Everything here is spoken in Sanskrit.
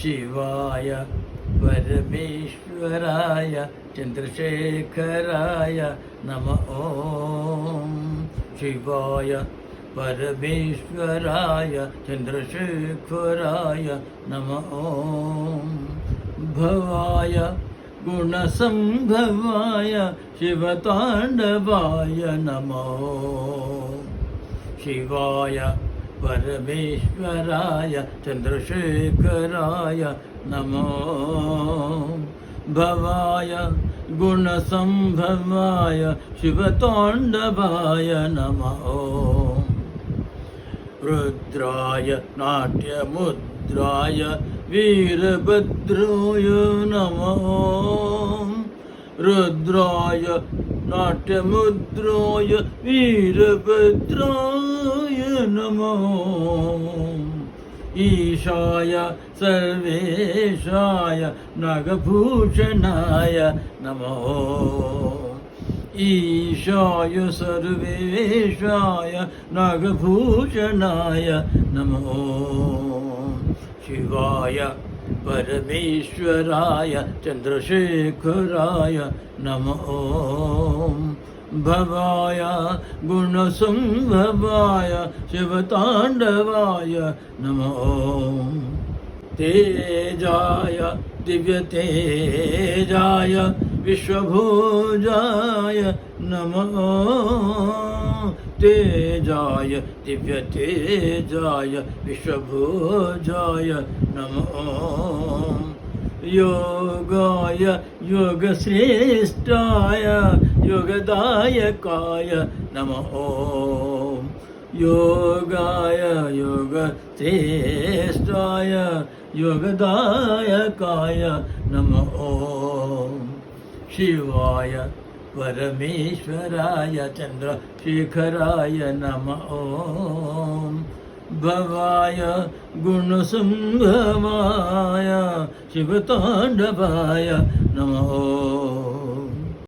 शिवाय परमेश्वराय चन्द्रशेखराय नमः ॐ शिवाय परमेश्वराय चन्द्रशेखराय नमः ॐ भवाय गुणसंभवाय शिवताण्डवाय नमः शिवाय परमेश्वराय चन्द्रशेखराय नमः भवाय गुणसंभवाय शिवताण्डवाय नमः रुद्राय नाट्यमुद्राय वीरभद्राय नमः रुद्राय नाट्यमुद्राय वीरभद्राय नमः ईशाय सर्वेशाय नागभूषणाय नमः ईशाय सर्वेशाय नागभूषणाय नमः शिवाय परमेश्वराय चन्द्रशेखराय नमः भवाय गुणसंभवाय शिवताण्डवाय नमः तेजाय दिव्यतेजाय विश्वभोजाय नमः तेजाय दिव्यतेजाय विश्वभोजाय नमः योगाय योगश्रेष्ठाय योगदायकाय नमः योगाय योगश्रेष्ठाय योगदायकाय नमः शिवाय परमेश्वराय चन्द्रशेखराय नमः भवाय गुणसंभवाय शिवताण्डवाय नमः